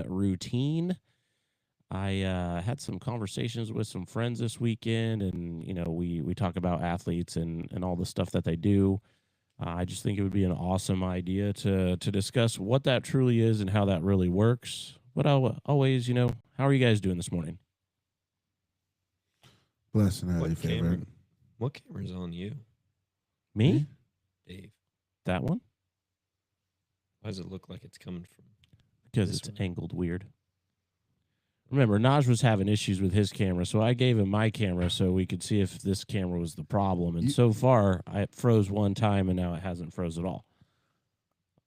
routine. I had some conversations with some friends this weekend, and we talk about athletes and all the stuff that they do. I just think it would be an awesome idea to discuss what that truly is and how that really works. But I'll always, how are you guys doing this morning? Blessed and highly What camera? favored. What camera's on you, Me? Me? Dave? That one? Why does it look like it's coming from Because this it's one? angled weird. Remember, Naj was having issues with his camera, so I gave him my camera so we could see if this camera was the problem. And You- so far, I froze one time, and now it hasn't froze at all.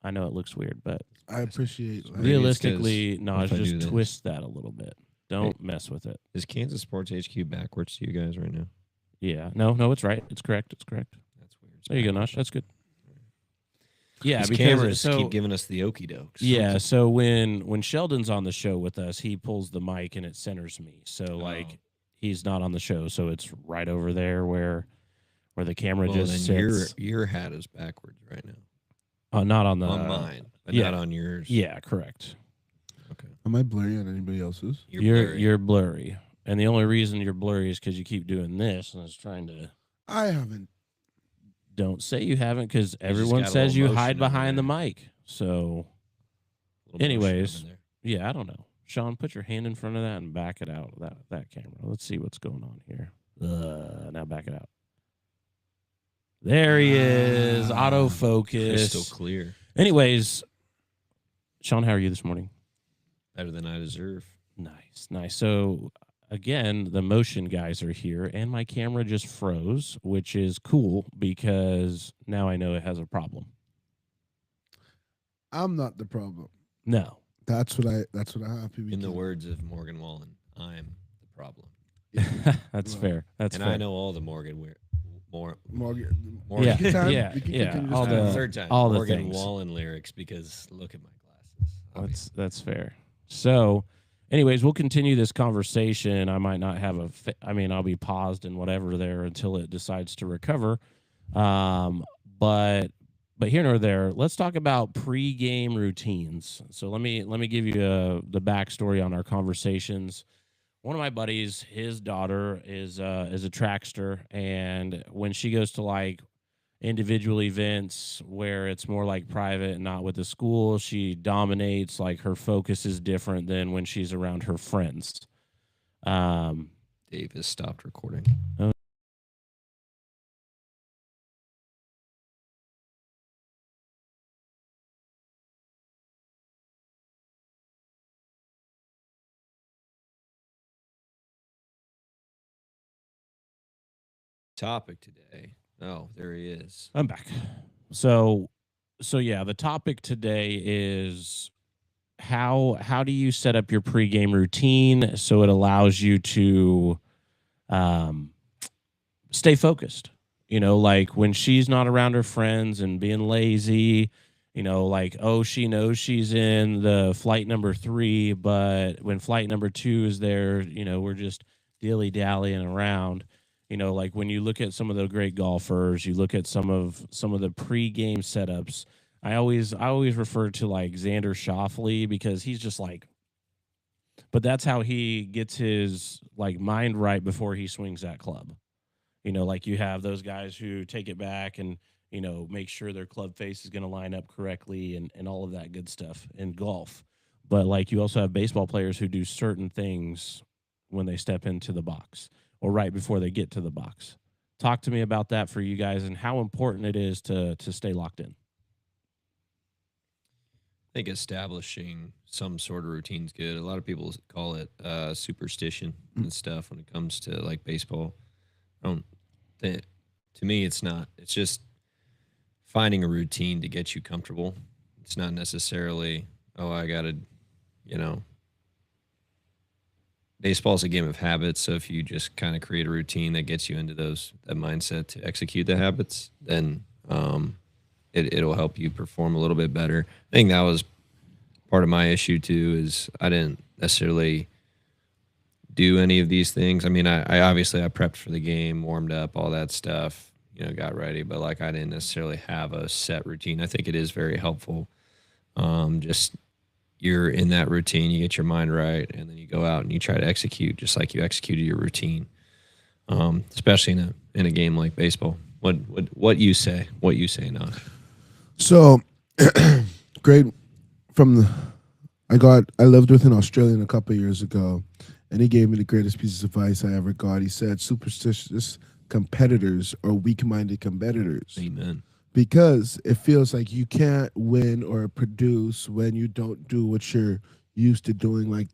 I know it looks weird, but I appreciate like, Maybe it's 'cause realistically, what Naj, if I do just this? twist that a little bit. Don't mess with it. Is Kansas Sports HQ backwards to you guys right now? Yeah, no, it's right. It's correct. It's correct. That's weird. It's There you go, backwards. Naj. That's good. Yeah, These because cameras so keep giving us the okie dokes. yeah, so when Sheldon's on the show with us, he pulls the mic and it centers me. So like he's not on the show, so it's right over there where the camera Well, just then sits. your hat is backwards right now. Not on the On mine, but yeah. not on yours. Yeah, correct. Okay. am I blurry on anybody else's? Blurry. You're blurry, and the only reason you're blurry is because you keep doing this, and I was trying to. I haven't. Don't say you haven't, because everyone got a says little you hide motion over behind the there. mic. So Little motion anyways, over there. yeah, I don't know. Sean, put your hand in front of that and back it out. That camera. Let's see what's going on here. Now back it out. There he is. Ah, Autofocus. Crystal clear. Anyways, Sean, how are you this morning? Better than I deserve. Nice. So again, the motion guys are here, and my camera just froze, which is cool because now I know it has a problem. I'm not the problem. No. That's what I have to be. In the words of Morgan Wallen, I'm the problem. That's Well, fair. That's And fair. I know all the Morgan Morgan. Yeah, We can time- yeah, we can yeah, continue this all time. the- third time. all the Morgan things. Wallen lyrics because look at my glasses. That's fair. So, anyways, we'll continue this conversation. I might not have I'll be paused and whatever there until it decides to recover. But here nor there, let's talk about pre-game routines. So let me give you the backstory on our conversations. One of my buddies, his daughter is a trackster, and when she goes to like individual events where it's more like private and not with the school, she dominates. Like her focus is different than when she's around her friends. Dave has stopped recording. Topic today. Oh, there he is. I'm back. So yeah, the topic today is how do you set up your pregame routine so it allows you to stay focused. Like when she's not around her friends and being lazy, like, oh, she knows she's in the flight number 3, but when flight number 2 is there, we're just dilly-dallying around. Like when you look at some of the great golfers, you look at some of the pre-game setups. I always refer to like Xander Schauffele because he's just like, but that's how he gets his like mind right before he swings that club. Like you have those guys who take it back and make sure their club face is going to line up correctly and all of that good stuff in golf. But like you also have baseball players who do certain things when they step into the box or right before they get to the box. Talk to me about that for you guys and how important it is to stay locked in. I think establishing some sort of routine is good. A lot of people call it superstition and stuff when it comes to like baseball. I don't think, to me, it's not. It's just finding a routine to get you comfortable. It's not necessarily, oh, I got to, baseball's a game of habits. So if you just kind of create a routine that gets you into that mindset to execute the habits, then it'll help you perform a little bit better. I think that was part of my issue too, is I didn't necessarily do any of these things. I mean, I obviously I prepped for the game, warmed up, all that stuff, got ready, but like I didn't necessarily have a set routine. I think it is very helpful. Just you're in that routine, you get your mind right, and then you go out and you try to execute just like you executed your routine. Especially in a game like baseball. What you say? What you say, not? So great from the I lived with an Australian a couple of years ago, and he gave me the greatest piece of advice I ever got. He said superstitious competitors are weak-minded competitors. Amen. Because it feels like you can't win or produce when you don't do what you're used to doing. Like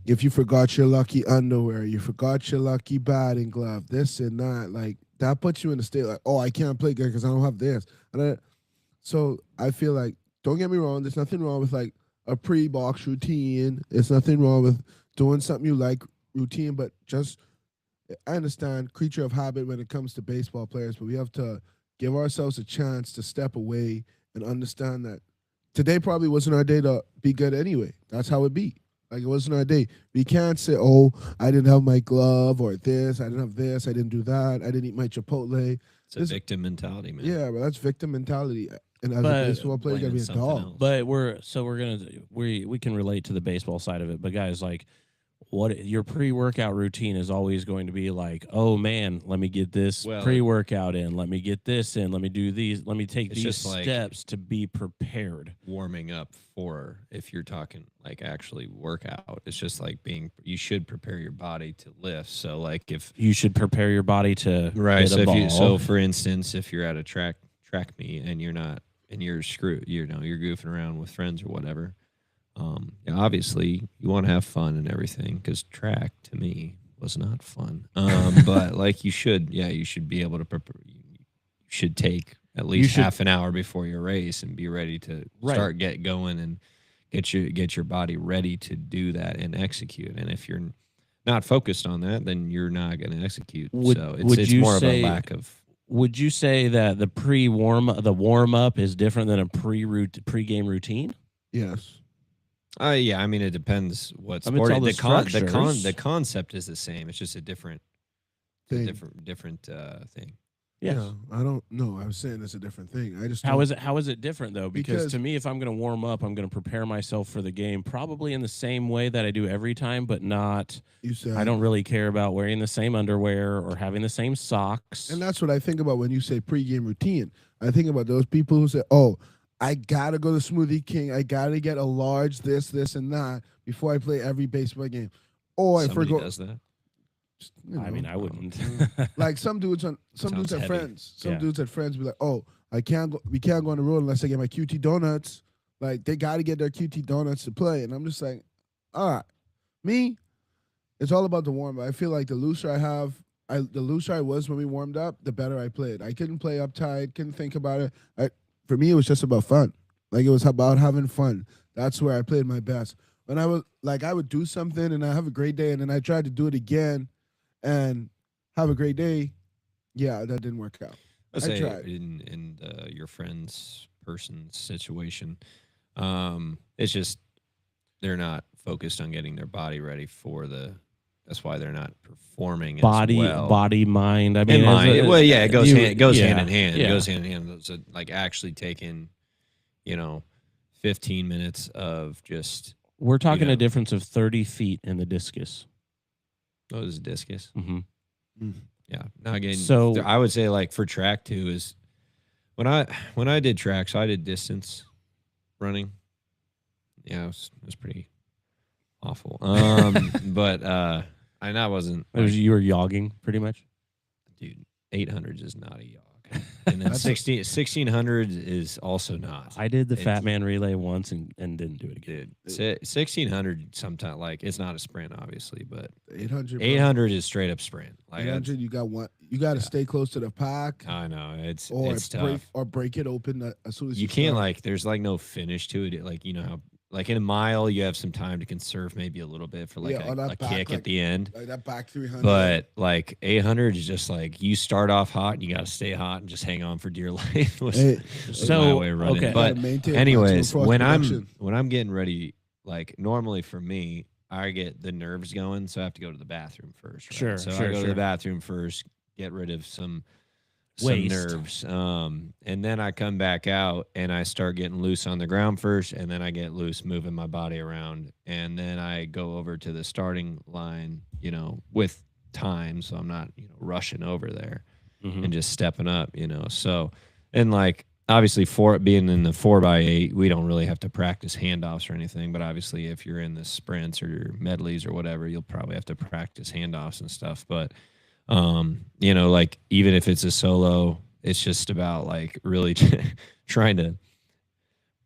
if you forgot your lucky underwear, you forgot your lucky batting glove, this and that, like that puts you in a state like, oh, I can't play good because I don't have this. So I feel like, don't get me wrong, there's nothing wrong with like a pre-box routine. There's nothing wrong with doing something you like routine, but just I understand creature of habit when it comes to baseball players, but we have to give ourselves a chance to step away and understand that today probably wasn't our day to be good anyway. That's how it be. Like it wasn't our day. We can't say, oh, I didn't have my glove or this, I didn't have this, I didn't do that, I didn't eat my Chipotle. It's a victim mentality, man. Yeah, but that's victim mentality. And as a baseball player, you gotta be a dog. But we can relate to the baseball side of it. But guys, like, what your pre-workout routine is always going to be like, oh man, let me get this pre-workout in, let me get this in, let me do these, let me take these steps to be prepared. Warming up for, if you're talking like actually workout, it's just like you should prepare your body to lift. So like if you should prepare your body to right. hit a ball. So for instance, if you're at a track meet and you're not, and you're screwed, you're goofing around with friends or whatever. Obviously you want to have fun and everything, because track to me was not fun. But like you should be able to prepare. You should take at least half an hour before your race and be ready to start get going and get your body ready to do that and execute. And if you're not focused on that, then you're not going to execute. So it's more of a lack of. Would you say that the warm up is different than a pre-game routine? Yes. Yeah, I mean it depends what sport. The concept is the same. It's just a different thing. Different thing. Yeah. No, I don't know. I was saying it's a different thing. I just how is it different though? Because to me, if I'm going to warm up, I'm going to prepare myself for the game, probably in the same way that I do every time, but not. I don't really care about wearing the same underwear or having the same socks. And that's what I think about when you say pregame routine. I think about those people who say, "Oh, I gotta go to Smoothie King. I gotta get a large this, and that before I play every baseball game." Oh, I forgot. Does that? I mean, I wouldn't. Like some dudes had friends. Some dudes had friends be like, "Oh, we can't go on the road unless I get my QT donuts." Like they got to get their QT donuts to play, and I'm just like, all right, me, it's all about the warm up. I feel like the looser I was when we warmed up, the better I played. I couldn't play uptight, couldn't think about it. For me, it was just about fun. Like it was about having fun. That's where I played my best. When I was like, I would do something and I have a great day, and then I tried to do it again and have a great day. Yeah, that didn't work out. Let's say in your friend's person's situation, it's just they're not focused on getting their body ready for the. That's why they're not performing body, as well. Body, mind. I mean, it goes hand in hand. It goes hand in hand. So like actually taking, 15 minutes of just. We're talking a difference of 30 feet in the discus. Oh, this is discus. Mm-hmm. Mm. Yeah. Now again, so I would say like for track too is when I did track, so I did distance running. Yeah, it was pretty awful. But I wasn't. You were yogging pretty much, dude. 800s is not a yog. And then 1600 is also not. I did the Fat Man relay once and didn't do it again. Dude, 1600 sometimes like it's not a sprint, obviously, but 800 is straight up sprint. Like 800, you got one. You got to stay close to the pack. I know it's tough. Break it open as soon as you can't. Like there's like no finish to it. Like how. Like in a mile, you have some time to conserve maybe a little bit for like a kick at the end. Like that back 300. But like 800 is just like you start off hot and you got to stay hot and just hang on for dear life. My way of running. Okay. But anyways, when I'm getting ready, like normally for me, I get the nerves going, so I have to go to the bathroom first. Right? Sure. I go to the bathroom first, get rid of some some Waist. nerves. And then I come back out and I start getting loose on the ground first, and then I get loose moving my body around, and then I go over to the starting line, with time, so I'm not rushing over there Mhm. and just stepping up, So, and like obviously for being in the 4x8, we don't really have to practice handoffs or anything, but obviously if you're in the sprints or medleys or whatever, you'll probably have to practice handoffs and stuff. But like even if it's a solo, it's just about like really trying to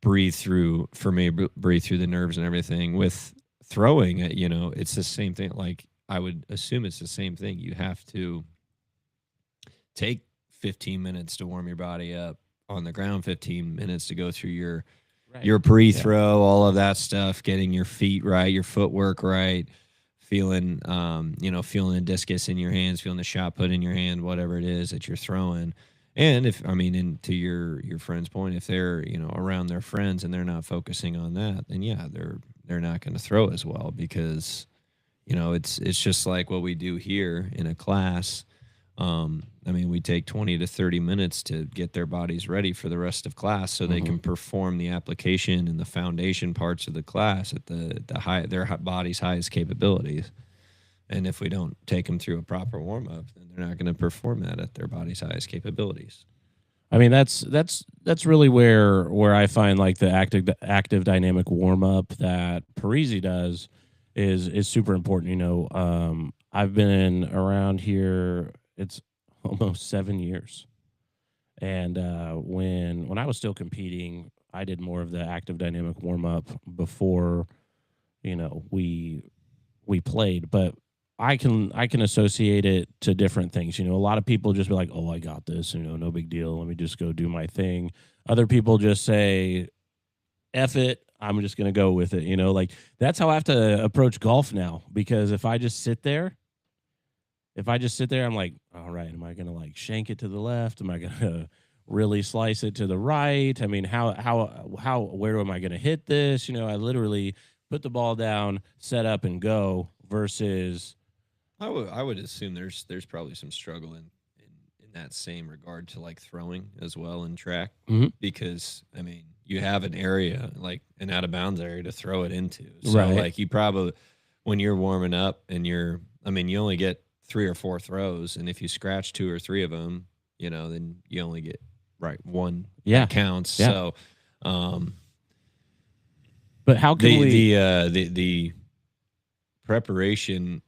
breathe through the nerves and everything. With throwing it, it's the same thing. Like I would assume it's the same thing. You have to take 15 minutes to warm your body up on the ground, 15 minutes to go through your pre-throw, all of that stuff, getting your feet right, your footwork right, feeling feeling a discus in your hands, feeling the shot put in your hand, whatever it is that you're throwing. And to your friend's point, if they're around their friends and they're not focusing on that, then yeah, they're not going to throw as well, because it's just like what we do here in a class. We take 20 to 30 minutes to get their bodies ready for the rest of class, so they can perform the application and the foundation parts of the class at their body's highest capabilities. And if we don't take them through a proper warm up, then they're not going to perform that at their body's highest capabilities. That's really where I find like the active dynamic warm up that Parisi does is super important. I've been around here. It's almost 7 years. And when I was still competing, I did more of the active dynamic warm up before, we played. But I can associate it to different things. A lot of people just be like, "Oh, I got this. No big deal. Let me just go do my thing." Other people just say, "F it. I'm just gonna go with it." Like that's how I have to approach golf now. Because if I just sit there, I'm like, all right, am I going to like shank it to the left? Am I going to really slice it to the right? Where am I going to hit this? I literally put the ball down, set up and go, versus. I would assume there's probably some struggle in that same regard to like throwing as well in track, because you have an area, like an out of bounds area to throw it into. So right. Like you probably, when you're warming up and you only get 3 or 4 throws, and if you scratch 2 or 3 of them, then you only get one. Yeah, that counts. Yeah. So, but how can the preparation?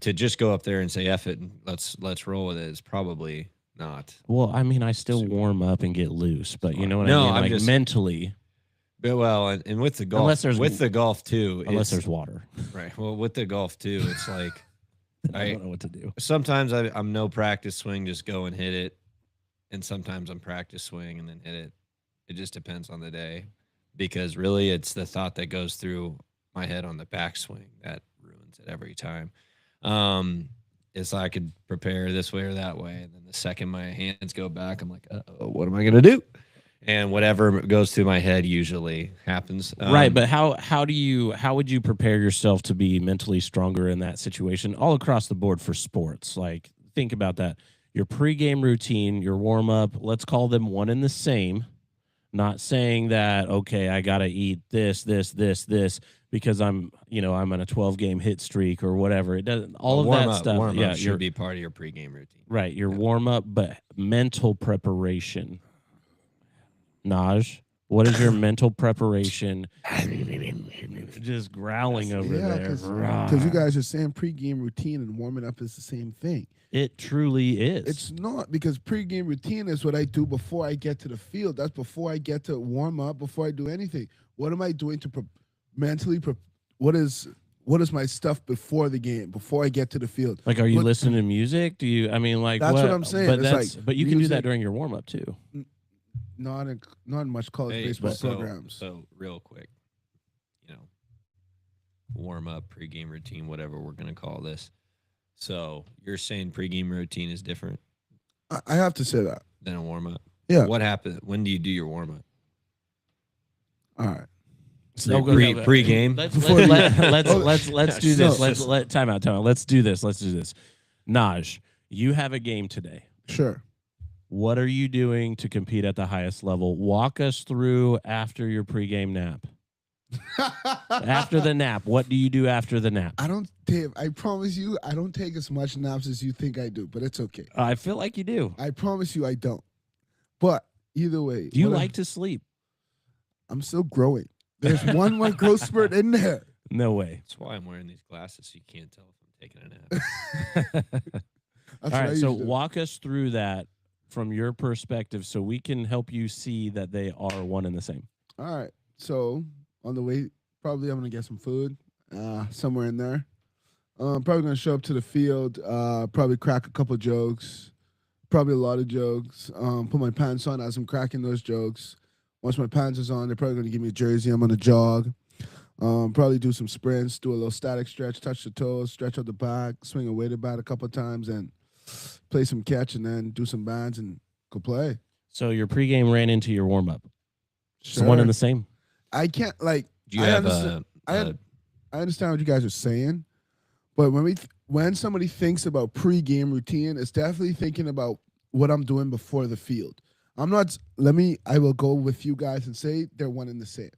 To just go up there and say F it and let's roll with it is probably not. Well, I still warm up and get loose, but you know what I mean? Like just, mentally. But and with the golf, the golf too, unless there's water. Right. Well, with the golf too, it's like I don't know what to do. Sometimes I'm no practice swing, just go and hit it. And sometimes I'm practice swing and then hit it. It just depends on the day, because really it's the thought that goes through my head on the backswing that ruins it every time. It's like I could prepare this way or that way, and then the second my hands go back, I'm like, uh-oh, what am I gonna do? And whatever goes through my head usually happens. Right, but how would you prepare yourself to be mentally stronger in that situation all across the board for sports? Like, think about that. Your pregame routine, your warm up, let's call them one and the same. Not saying that, okay, I got to eat this, because I'm on a 12-game hit streak or whatever. It doesn't, all of that stuff. Warm up should be part of your pregame routine. Right, your warm up, but mental preparation. Naj, what is your mental preparation? Just growling over there. Because you guys are saying pregame routine and warming up is the same thing. It truly is. It's not, because pregame routine is what I do before I get to the field. That's before I get to warm up, before I do anything. What am I doing to mentally? What is my stuff before the game, before I get to the field? Like, are you listening to music? Do you? That's what I'm saying. But you can do that during your warm up too. Not in much college baseball programs. So real quick, warm up, pregame routine, whatever we're gonna call this. So you're saying pregame routine is different? I have to say that. Than a warm up. Yeah. What happened? When do you do your warm up? All right. So pregame. Let's do this. Time out. Let's do this. Naj, you have a game today. Sure. What are you doing to compete at the highest level? Walk us through after your pregame nap. After the nap, what do you do after the nap? I don't, Dave. I promise you, I don't take as much naps as you think I do, but it's okay. I feel like you do. I promise you, I don't. But either way, Do you what like to sleep? I'm still growing. There's one more growth spurt in there. No way. That's why I'm wearing these glasses so you can't tell if I'm taking a nap. That's All what I right, so usually do. walk us through that from your perspective so we can help you see that they are one and the same. All right. So on the way, probably I'm gonna get some food, somewhere in there. Probably gonna show up to the field. Probably crack a couple jokes. Probably a lot of jokes. Put my pants on as I'm cracking those jokes. Once my pants is on, they're probably gonna give me a jersey. I'm gonna jog. Probably do some sprints, do a little static stretch, touch the toes, stretch out the back, swing a weighted bat a couple of times, and play some catch, and then do some bands and go play. So your pregame ran into your warm up. It's one and the same. I can't like. Do you I have understand- a I understand what you guys are saying, but when somebody thinks about pre-game routine, it's definitely thinking about what I'm doing before the field. I will go with you guys and say they're one and the same.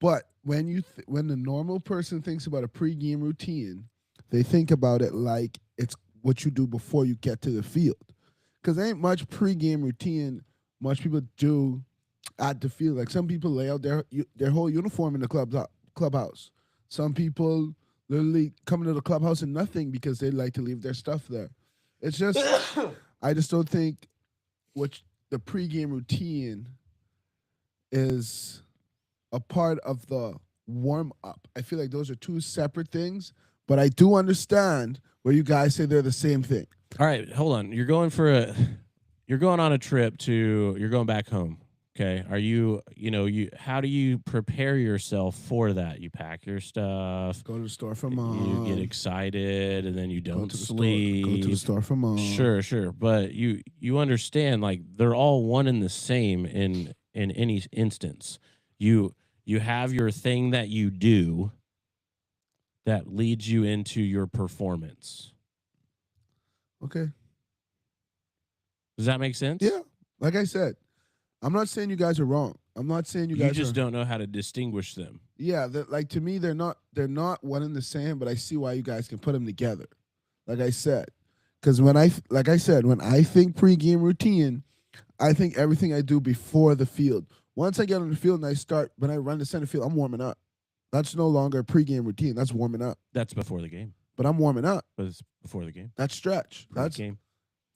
But when when the normal person thinks about a pre-game routine, they think about it like it's what you do before you get to the field. Because there ain't much pre-game routine much people do at the field. Like some people lay out their whole uniform in the clubhouse. Some people literally come into the clubhouse and nothing because they like to leave their stuff there. It's just, I just don't think the pregame routine is a part of the warm up. I feel like those are two separate things, but I do understand where you guys say they're the same thing. All right, hold on. You're going on a trip you're going back home. Okay. Are how do you prepare yourself for that? You pack your stuff, Go to the store for mom. you get excited, and then you don't Go sleep. to the store for mom. Sure. But you understand, like, they're all one and the same in any instance. You have your thing that you do that leads you into your performance. Okay. Does that make sense? Yeah. Like I said, I'm not saying you guys are wrong. I'm not saying you You guys just are, don't know how to distinguish them. Yeah, like to me, they're not one and the same, but I see why you guys can put them together. Like I said, because when I think pregame routine, I think everything I do before the field. Once I get on the field and when I run the center field, I'm warming up. That's no longer a pregame routine. That's warming up. That's before the game. But I'm warming up. But it's before the game. That's stretch. Game.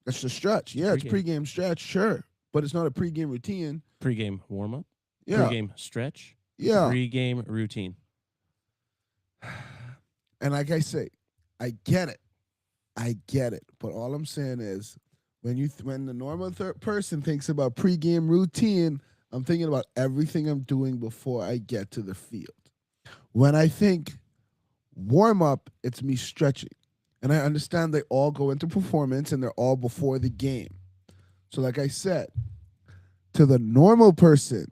That's the stretch. Yeah, it's Pregame. pregame stretch, sure, but it's not a pregame routine. Pregame warm up. Yeah, Pregame stretch. yeah. Pregame routine. And like I say, I get it. But all I'm saying is, when the normal person thinks about pregame routine, I'm thinking about everything I'm doing before I get to the field. When I think warm up, it's me stretching, and I understand they all go into performance and they're all before the game. So, like I said, to the normal person,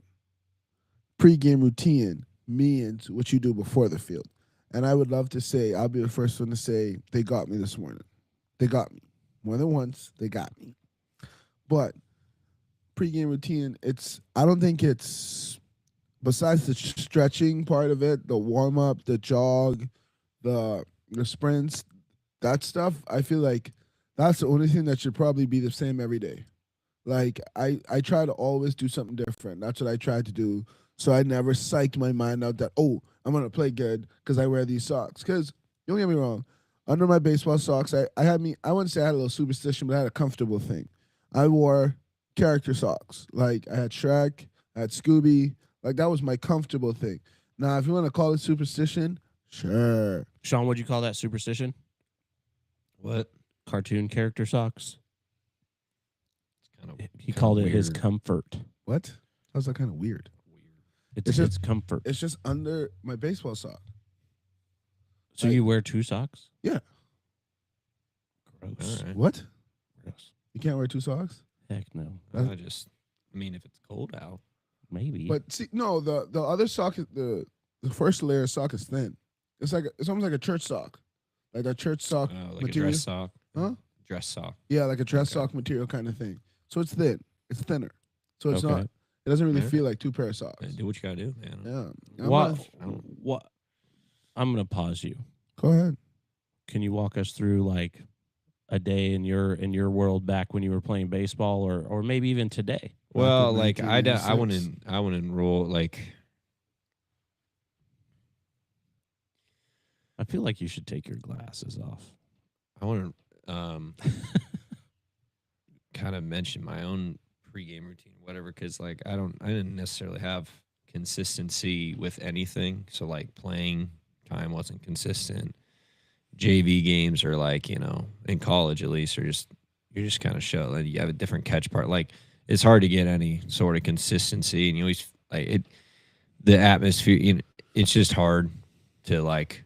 pregame routine means what you do before the field. And I would love to say, I'll be the first one to say, they got me this morning. They got me. More than once, they got me. But pregame routine, I don't think it's, besides the stretching part of it, the warm-up, the jog, the sprints, that stuff, I feel like that's the only thing that should probably be the same every day. Like, I try to always do something different. That's what I try to do. So I never psyched my mind out that, I'm going to play good because I wear these socks. Because, don't get me wrong, under my baseball socks, I wouldn't say I had a little superstition, but I had a comfortable thing. I wore character socks. Like, I had Shrek, I had Scooby. Like, that was my comfortable thing. Now, if you want to call it superstition, sure. Sean, would you call that superstition? what? Cartoon character socks. It's kind of He called it his weird. comfort. What? How's that kind of weird? It's It's his just- comfort. It's just under my baseball sock. So you wear two socks? Yeah. Gross. All right. What? Gross. You can't wear two socks? Heck no. I mean, if it's cold out, Maybe. But see, no, the other sock, the first layer of sock is thin. It's almost like a church sock, like a church sock like material. a dress sock. Huh? Dress sock. Yeah, like a dress Okay. sock material kind of thing. So it's thin. It's thinner. So it's not. Okay. It doesn't really Yeah. feel like two pair of socks. Do what you gotta do, man. Yeah. What? I don't- What? I'm gonna pause you. Go ahead. Can you walk us through like a day in your world back when you were playing baseball, or maybe even today? Well, in like I 1986. wouldn't enroll like I feel like you should take your glasses off. I want to kind of mention my own pregame routine, whatever, because like I didn't necessarily have consistency with anything. So like playing time wasn't consistent. JV games are like, in college at least, you're just kind of show that you have a different catch part. Like it's hard to get any sort of consistency, and you always like it. The atmosphere, it's just hard to like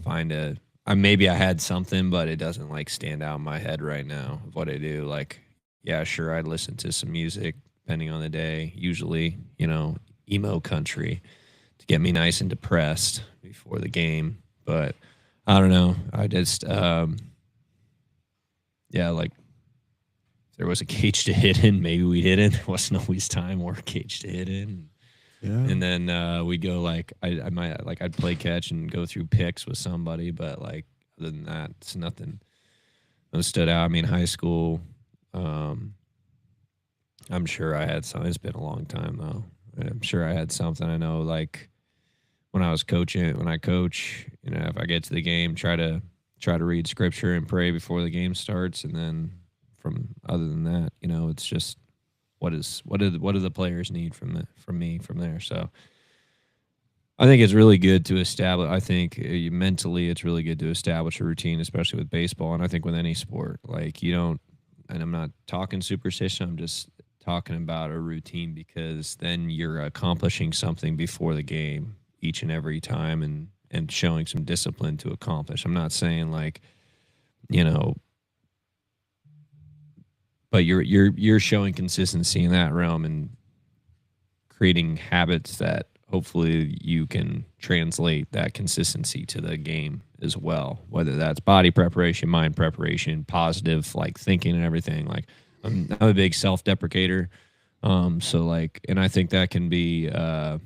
find maybe I had something, but it doesn't like stand out in my head right now of what I do. Like, yeah, sure, I'd listen to some music depending on the day. Usually, emo country to get me nice and depressed before the game. But I don't know. I just, yeah, like if there was a cage to hit in, maybe we'd hit in. There wasn't always time or a cage to hit in. Yeah. And then we'd go like I might like I'd play catch and go through picks with somebody, but like other than that, it's nothing that stood out. I mean, high school, I'm sure I had some. It's been a long time though. I'm sure I had something. I know like when I coach, if I get to the game, try to read scripture and pray before the game starts, and then other than that, it's just what do the players need from me from there. So I think it's really good to establish. I think mentally it's really good to establish a routine, especially with baseball, and I think with any sport. Like you don't, and I'm not talking superstition. I'm just talking about a routine, because then you're accomplishing something before the game each and every time, and showing some discipline to accomplish. I'm not saying like, but you're showing consistency in that realm and creating habits that hopefully you can translate that consistency to the game as well, whether that's body preparation, mind preparation, positive like thinking and everything. Like I'm a big self-deprecator. So like, and I think that can be kind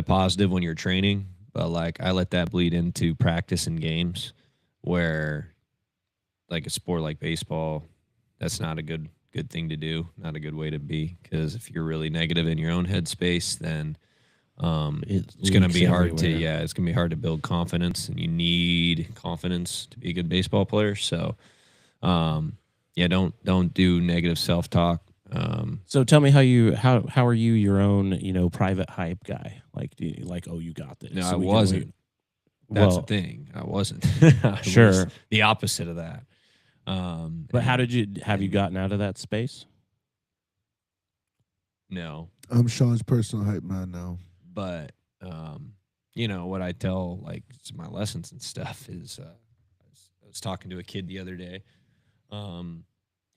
of positive when you're training, but like I let that bleed into practice and games where like a sport like baseball, that's not a good thing to do, not a good way to be, because if you're really negative in your own headspace, then it's going to be hard it's going to be hard to build confidence, and you need confidence to be a good baseball player. So don't do negative self-talk. So tell me how are you your own private hype guy? Like do you, like oh you got this? No, So I we can wasn't. wait. That's Well, the thing. I wasn't. I Sure. was the opposite of that. But how did you have you gotten out of that space? No, I'm Sean's personal hype man now. but what I tell like my lessons and stuff is I was talking to a kid the other day.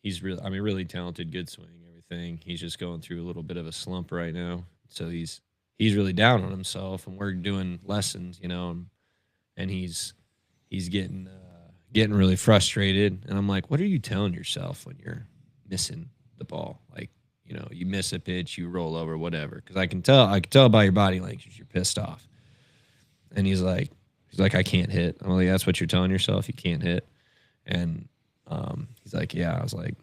He's really talented, good swing, everything. He's just going through a little bit of a slump right now, so he's really down on himself, and we're doing lessons, and he's getting really frustrated, and I'm like, what are you telling yourself when you're missing the ball? Like, you miss a pitch, you roll over, whatever. Because I can tell by your body language you're pissed off. And he's like, I can't hit. I'm like, that's what you're telling yourself, you can't hit. And he's like, yeah. I was like,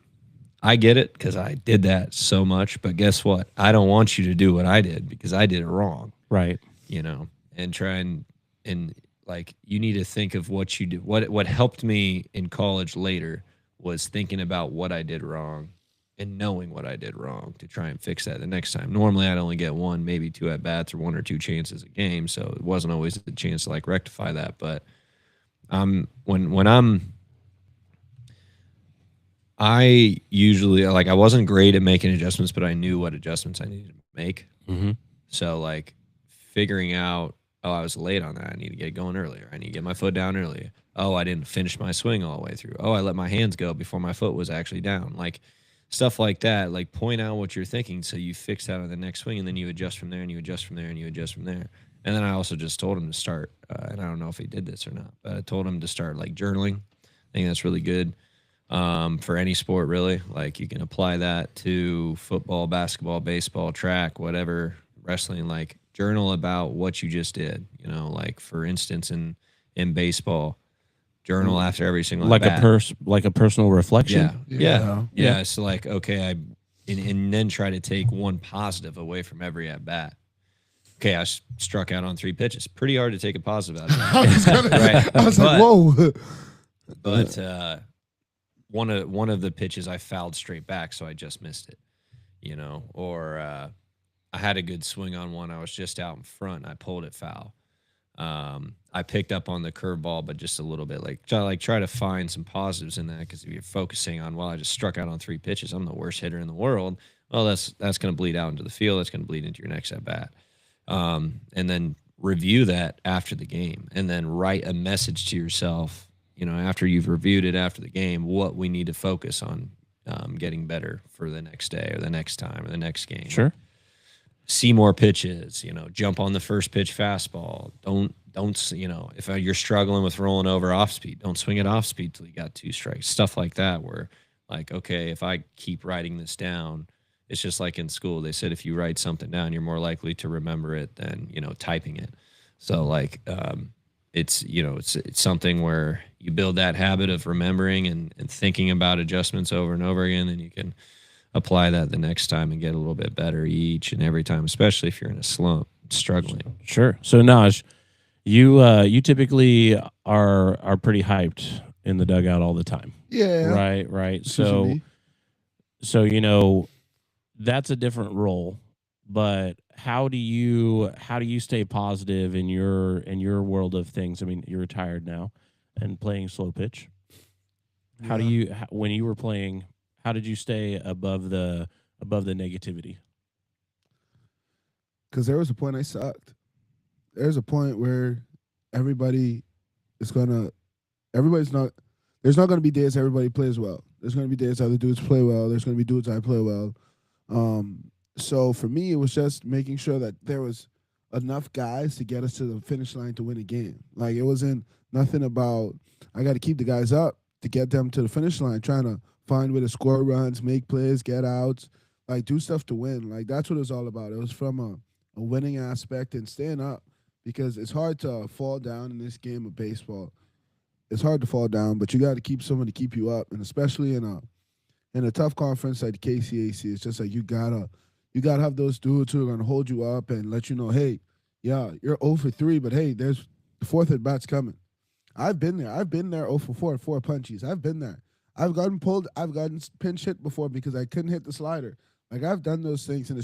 I get it, because I did that so much. But guess what? I don't want you to do what I did, because I did it wrong. Right. And try and like you need to think of what you did. What helped me in college later was thinking about what I did wrong and knowing what I did wrong to try and fix that the next time. Normally I'd only get one, maybe two at bats or one or two chances a game, so it wasn't always a chance to like rectify that. But I usually like I wasn't great at making adjustments, but I knew what adjustments I needed to make. Mm-hmm. So like figuring out, oh, I was late on that. I need to get going earlier. I need to get my foot down earlier. Oh, I didn't finish my swing all the way through. Oh, I let my hands go before my foot was actually down. Like stuff like that. Like point out what you're thinking so you fix that on the next swing, and then you adjust from there, and you adjust from there, and you adjust from there. And then I also just told him to start, and I don't know if he did this or not, but I told him to start like journaling. I think that's really good. for any sport, really. Like you can apply that to football, basketball, baseball, track, whatever, wrestling. Like journal about what you just did. You know, like for instance, in baseball, journal after every single like at a bat. like a personal reflection. Yeah. So like, okay, and then try to take one positive away from every at bat. Okay, I struck out on 3 pitches. Pretty hard to take a positive out of that. Right. I was like, whoa. But one of the pitches I fouled straight back, so I just missed it. You know, or I had a good swing on one. I was just out in front. And I pulled it foul. I picked up on the curveball, but just a little bit. Like try to find some positives in that, because if you're focusing on, well, I just struck out on 3 pitches, I'm the worst hitter in the world. Well, that's going to bleed out into the field. That's going to bleed into your next at bat. And then review that after the game, and then write a message to yourself, you know, after you've reviewed it after the game, what we need to focus on getting better for the next day or the next time or the next game. Sure. See more pitches, you know, jump on the first pitch fastball. Don't, you know, if you're struggling with rolling over off speed, don't swing it off speed till you got 2 strikes. Stuff like that, where like, okay, if I keep writing this down, it's just like in school. They said if you write something down, you're more likely to remember it than, you know, typing it. So like, it's, you know, it's something where you build that habit of remembering and thinking about adjustments over and over again, and you can apply that the next time and get a little bit better each and every time, especially if you're in a slump, struggling. Sure. So Naj, you typically are pretty hyped in the dugout all the time. Yeah. Right. Usually. So you know, that's a different role, but how do you stay positive in your world of things? I mean, you're retired now and playing slow pitch. How do you when you were playing, how did you stay above the negativity? Because there was a point I sucked. There's a point where everybody's not. There's not going to be days everybody plays well. There's going to be days other dudes play well. There's going to be dudes I play well. So for me, it was just making sure that there was enough guys to get us to the finish line to win a game. Like, it wasn't nothing about I got to keep the guys up to get them to the finish line, trying to find where to score runs, make plays, get outs, like do stuff to win. Like, that's what it was all about. It was from a winning aspect and staying up, because it's hard to fall down in this game of baseball. It's hard to fall down, but you got to keep someone to keep you up, and especially in a tough conference like the KCAC, it's just like you gotta have those dudes who are gonna hold you up and let you know, hey, yeah, you're 0 for 3, but hey, there's the 4th at bat's coming. I've been there. I've been there 0 for 4 punchies. I've been there. I've gotten pulled. I've gotten pinch hit before because I couldn't hit the slider. Like, I've done those things, and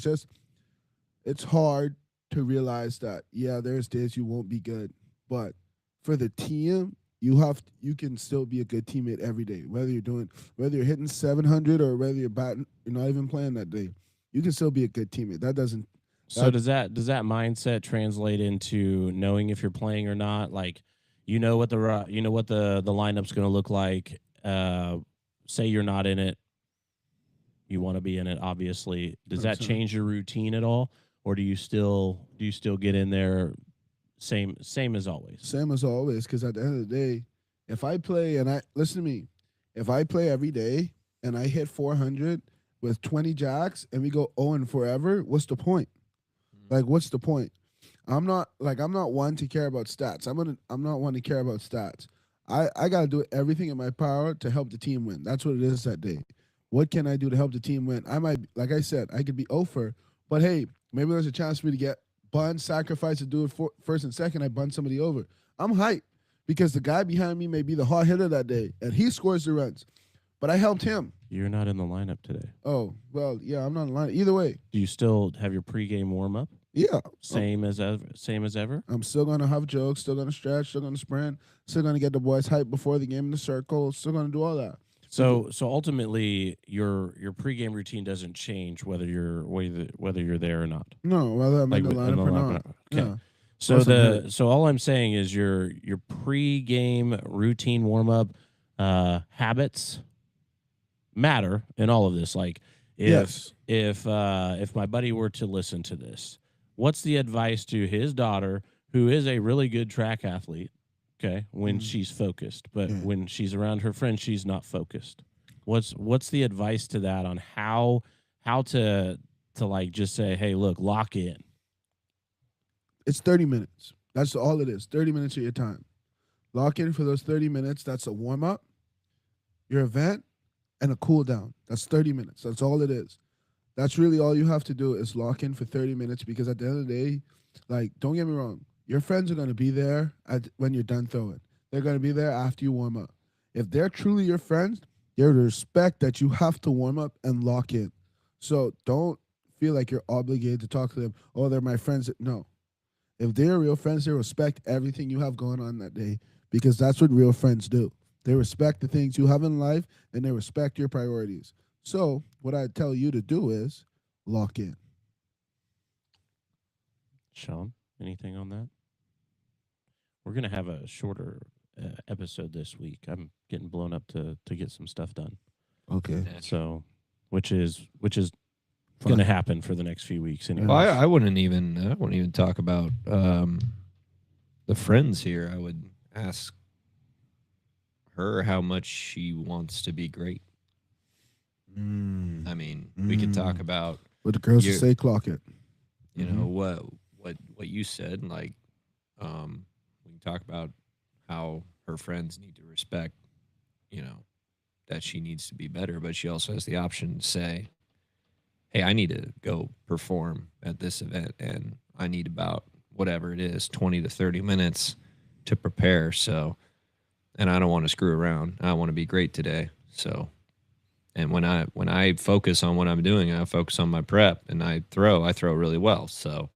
it's hard to realize that, yeah, there's days you won't be good, but for the team, you can still be a good teammate every day, whether you're hitting 700 or whether you're not even playing that day. You can still be a good teammate. So does that mindset translate into knowing if you're playing or not? Like, you know what the lineup's going to look like. Say you're not in it, you want to be in it, obviously. Does that change your routine at all, or do you still get in there same as always? Same as always, because at the end of the day, if I play if I play every day and I hit 400 with 20 jacks and we go 0 and forever, what's the point? Like, what's the point? I'm not one to care about stats. I'm not one to care about stats. I gotta do everything in my power to help the team win. That's what it is that day. What can I do to help the team win? I might, like I said, I could be 0 for, but hey, maybe there's a chance for me to get bunt, sacrifice, to do it for first and second. I bunt somebody over. I'm hyped because the guy behind me may be the hard hitter that day, and he scores the runs, but I helped him. You're not in the lineup today. Oh, well, yeah, I'm not in the lineup. Either way. Do you still have your pregame warm up? Yeah. Same as ever? I'm still going to have jokes, still going to stretch, still going to sprint, still going to get the boys hyped before the game in the circle, still going to do all that. So ultimately, your pregame routine doesn't change whether you're there or not. No, whether I'm in the lineup or not. Okay. Yeah. So all I'm saying is your pregame routine warm up habits matter in all of this. Like, if my buddy were to listen to this, what's the advice to his daughter, who is a really good track athlete? Okay, when she's focused, but when she's around her friends, she's not focused. What's the advice to that on how to like just say, hey, look, lock in. It's 30 minutes. That's all it is. 30 minutes of your time. Lock in for those 30 minutes. That's a warm up, your event, and a cool down. That's 30 minutes. That's all it is. That's really all you have to do is lock in for 30 minutes because at the end of the day, like, don't get me wrong, your friends are going to be there when you're done throwing. They're going to be there after you warm up. If they're truly your friends, they respect that you have to warm up and lock in. So don't feel like you're obligated to talk to them. Oh, they're my friends. No. If they're real friends, they respect everything you have going on that day because that's what real friends do. They respect the things you have in life and they respect your priorities. So what I tell you to do is lock in. Sean, anything on that? We're gonna have a shorter episode this week. I'm getting blown up to get some stuff done. Okay. So, which is Fine. gonna happen for the next few weeks anyway. Well, I wouldn't even talk about the friends here. I would ask her how much she wants to be great. I mean, we could talk about What the girls You- will say, clock it. you know what you said. Like, we can talk about how her friends need to respect, that she needs to be better, but she also has the option to say, hey, I need to go perform at this event and I need about whatever it is, 20 to 30 minutes to prepare. So, and I don't want to screw around. I want to be great today. So, and when I focus on what I'm doing, I focus on my prep and I throw really well. So,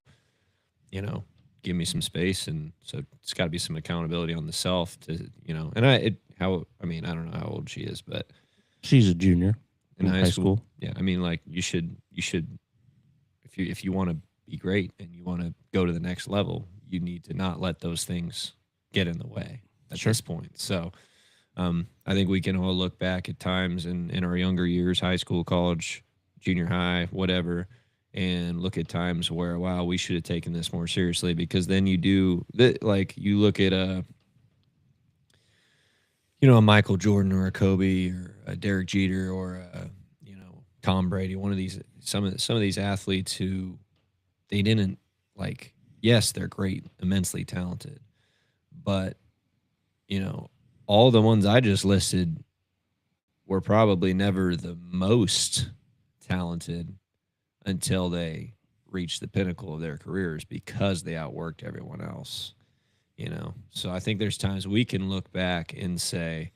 give me some space. And so it's got to be some accountability on the self to, and I don't know how old she is, but She's a junior in in high school. yeah, I mean, like you should if you want to be great and you want to go to the next level, you need to not let those things get in the way at Sure. this point. So, I think we can all look back at times in our younger years, high school, college, junior high, whatever, and look at times where, wow, we should have taken this more seriously because then you look at a Michael Jordan or a Kobe or a Derek Jeter or a, Tom Brady, one of these, some of these athletes who they didn't like, yes, they're great, immensely talented, but, all the ones I just listed were probably never the most talented until they reached the pinnacle of their careers because they outworked everyone else. So I think there's times we can look back and say,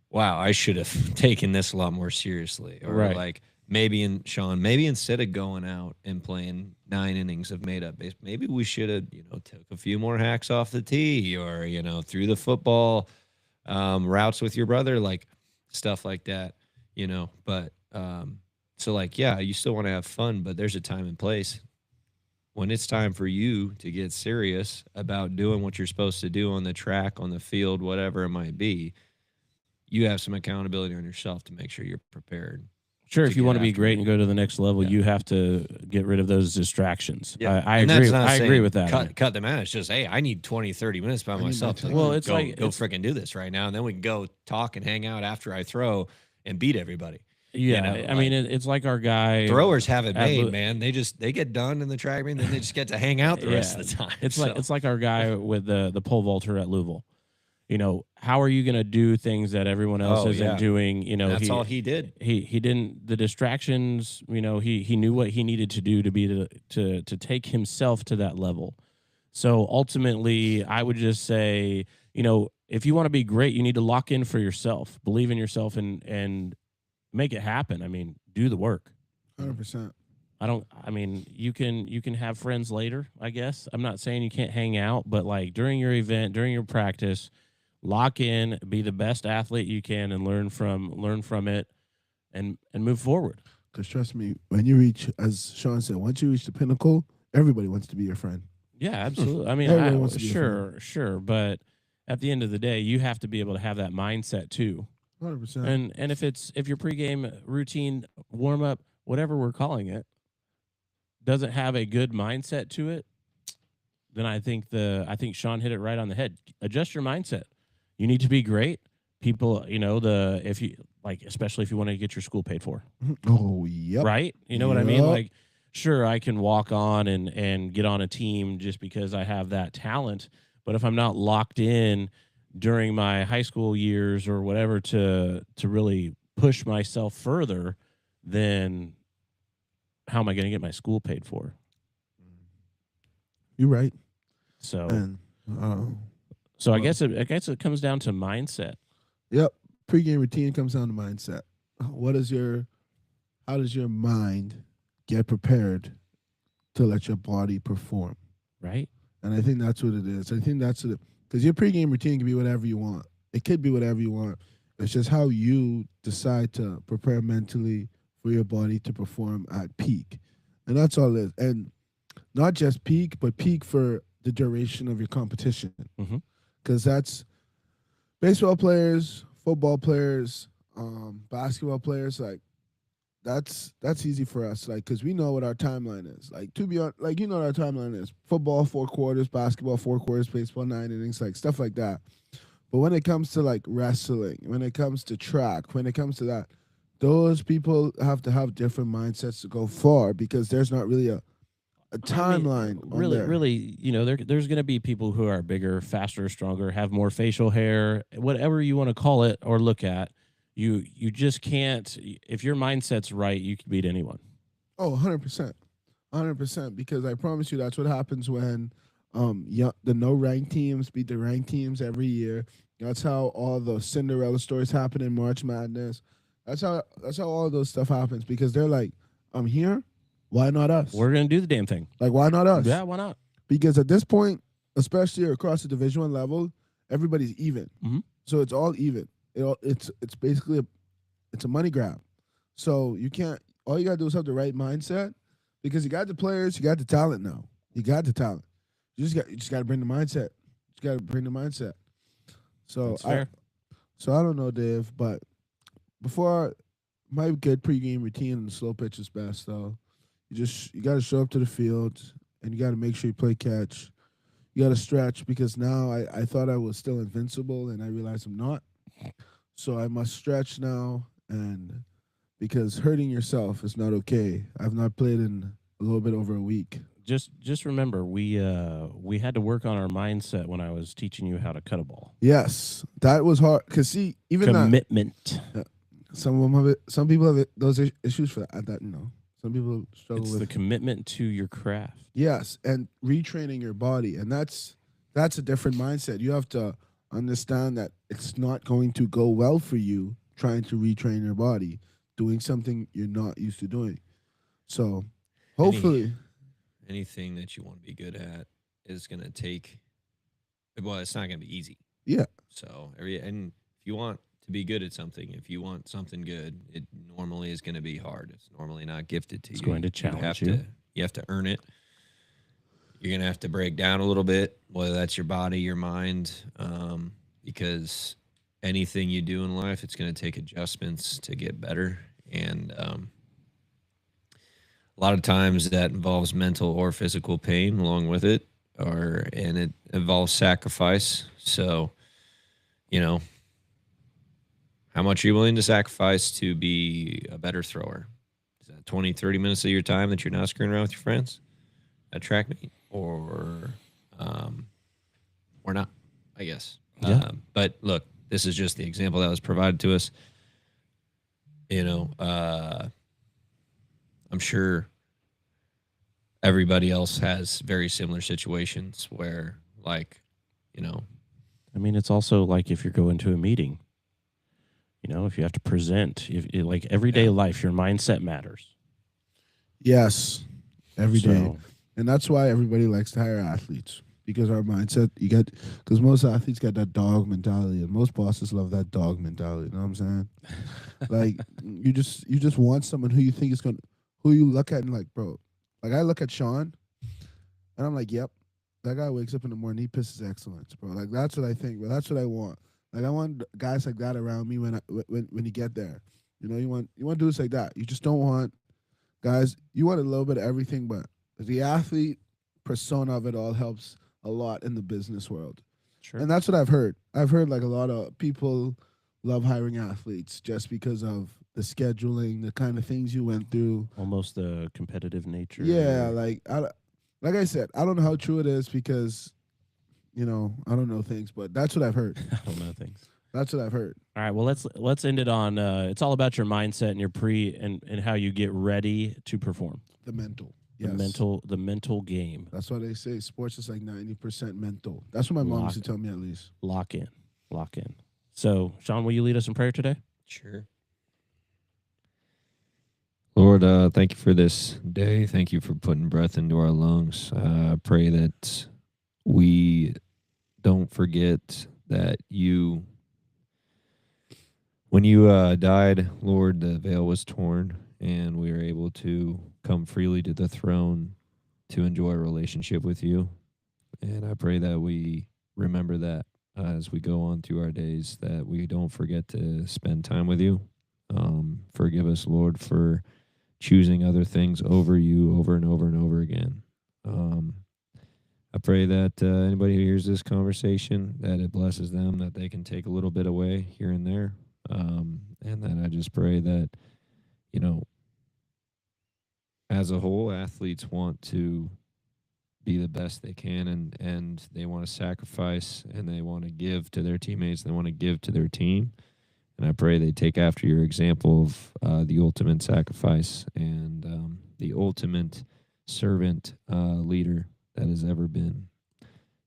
wow, I should have taken this a lot more seriously. Or Right. like maybe instead of going out and playing 9 innings of made up base, maybe we should have, took a few more hacks off the tee or, threw the football routes with your brother, like stuff like that, but so like, yeah, you still want to have fun, but there's a time and place. When it's time for you to get serious about doing what you're supposed to do on the track, on the field, whatever it might be, you have some accountability on yourself to make sure you're prepared. Sure, to if you get want to be after great it. and go to the next level, Yeah. you have to get rid of those distractions. I And agree. that's not I agree saying with that. Cut them out. It's just, hey, I need 20, 30 minutes by I need my myself. time. Well, it's go, like- go it's- freaking do this right now. And then we can go talk and hang out after I throw and beat everybody. Yeah, I mean, it's like our guy. Throwers have it at made, Lu- man. They get done in the track meet, and then they just get to hang out the rest of the time. It's So, like our guy with the pole vaulter at Louisville. How are you going to do things that everyone else Oh, isn't yeah. doing? that's all he did. He didn't the distractions. He knew what he needed to do to be to take himself to that level. So ultimately, I would just say, if you want to be great, you need to lock in for yourself, believe in yourself, and make it happen. I mean, do the work. 100%. You can have friends later, I guess. I'm not saying you can't hang out, but like during your event, during your practice, lock in, be the best athlete you can and learn from it and move forward. Because trust me, when you reach, as Sean said, once you reach the pinnacle, everybody wants to be your friend. Yeah, absolutely. I mean, Everybody wants to be a sure, but at the end of the day, you have to be able to have that mindset too. 100%. And if your pregame routine, warm up, whatever we're calling it, doesn't have a good mindset to it, then I think Sean hit it right on the head. Adjust your mindset. You need to be great. People, like especially if you want to get your school paid for, Oh, yep. right? You know what I mean? Yep. Like, sure, I can walk on and get on a team just because I have that talent, but if I'm not locked in during my high school years or whatever to really push myself further, then how am I going to get my school paid for? You're right. So, And so I well, guess it comes down to mindset. yep. Pre-game routine comes down to mindset. What is your how does your mind get prepared to let your body perform? Right? And I think that's what it is. I think that's it. Because your pregame routine can be whatever you want. It could be whatever you want. It's just how you decide to prepare mentally for your body to perform at peak. And that's all it is. And not just peak, but peak for the duration of your competition. Mhm. Because that's baseball players, football players, basketball players, like that's easy for us, like, because we know what our timeline is. Like, to be on, like, you know what our timeline is: football 4 quarters, basketball 4 quarters, baseball 9 innings, like stuff like that. But when it comes to like wrestling, when it comes to track, when it comes to that, those people have to have different mindsets to go far because there's not really a I mean, timeline on really, there. really, there's going to be people who are bigger, faster, stronger, have more facial hair, whatever you want to call it or look at. You just can't. If your mindset's right, you can beat anyone. Oh, 100%. 100%. Because I promise you that's what happens when the no ranked teams beat the ranked teams every year. That's how all the Cinderella stories happen in March Madness. That's how all those stuff happens because they're like, I'm here, why not us? We're going to do the damn thing. Like, why not us? Yeah, why not? Because at this point, especially across the Division 1 level, everybody's even. Mhm. So it's all even. It's basically it's a money grab. So you can't. All you gotta do is have the right mindset, because you got the players, you got the talent now. You got the talent. You just got to bring the mindset. You got to bring the mindset. So That's fair. I don't know, Dave, but before my good pregame routine and the slow pitch is best though. You got to show up to the field and you got to make sure you play catch. You got to stretch because now I thought I was still invincible and I realized I'm not. So I must stretch now, and because hurting yourself is not okay. I've not played in a little bit over a week. Just remember, we had to work on our mindset when I was teaching you how to cut a ball. Yes, that was hard. Cause see, even Commitment. some of them have it. Some people have those issues for that. Some people struggle It's with the commitment to your craft. yes, and retraining your body, and that's a different mindset. You have to understand that it's not going to go well for you trying to retrain your body, doing something you're not used to doing. So, hopefully, Anything that you want to be good at is going to take, well, it's not going to be easy. yeah, So, and if you want to be good at something, if you want something good, it normally is going to be hard. It's normally not gifted to It's you. going to challenge you. You have to earn it. You're going to have to break down a little bit, whether that's your body, your mind, because anything you do in life, it's going to take adjustments to get better. And a lot of times that involves mental or physical pain along with it, and it involves sacrifice. So, how much are you willing to sacrifice to be a better thrower? Is that 20, 30 minutes of your time that you're not screwing around with your friends at track meet, or not, I guess. Yeah. But look, this is just the example that was provided to us. I'm sure everybody else has very similar situations where, I mean, it's also like if you're going to a meeting, if you have to present, like everyday life, your mindset matters. yes, every day, So, and that's why everybody likes to hire athletes, because our mindset because most athletes got that dog mentality, and most bosses love that dog mentality. You know what I'm saying? Like you just want someone who you think is who you look at and like, bro. Like, I look at Sean, and I'm like, yep, that guy wakes up in the morning, he pisses excellence, bro. Like, that's what I think, bro. That's what I want. Like, I want guys like that around me when you get there. You want dudes like that. You just don't want guys. You want a little bit of everything, but the athlete persona of it all helps a lot in the business world. sure. And that's what I've heard. I've heard like a lot of people love hiring athletes just because of the scheduling, the kind of things you went through. Almost the competitive nature. Yeah, like I said, I don't know how true it is because I don't know things, but that's what I've heard. I don't know things. That's what I've heard. All right, well let's end it on it's all about your mindset and your and how you get ready to perform. The mental. The Yes. the mental game. That's why they say sports is like 90% mental. That's what my mom used to tell me, at least. Lock in. Lock in. So, Sean, will you lead us in prayer today? Sure. Lord, thank you for this day. Thank you for putting breath into our lungs. I pray that we don't forget that when you died, Lord, the veil was torn and we were able to come freely to the throne to enjoy a relationship with you. And I pray that we remember that as we go on through our days, that we don't forget to spend time with you. Forgive us, Lord, for choosing other things over you over and over and over again. I pray that anybody who hears this conversation, that it blesses them, that they can take a little bit away here and there. And then I just pray that, as a whole, athletes want to be the best they can, and they want to sacrifice, and they want to give to their teammates, they want to give to their team. And I pray they take after your example of the ultimate sacrifice and the ultimate servant leader that has ever been.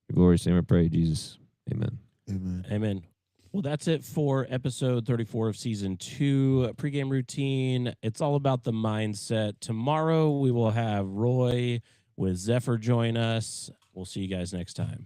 Your glorious name I pray, Jesus. Amen. Amen. Amen. Well, that's it for episode 34 of season 2, pregame routine. It's all about the mindset. Tomorrow we will have Roy with Zephyr join us. We'll see you guys next time.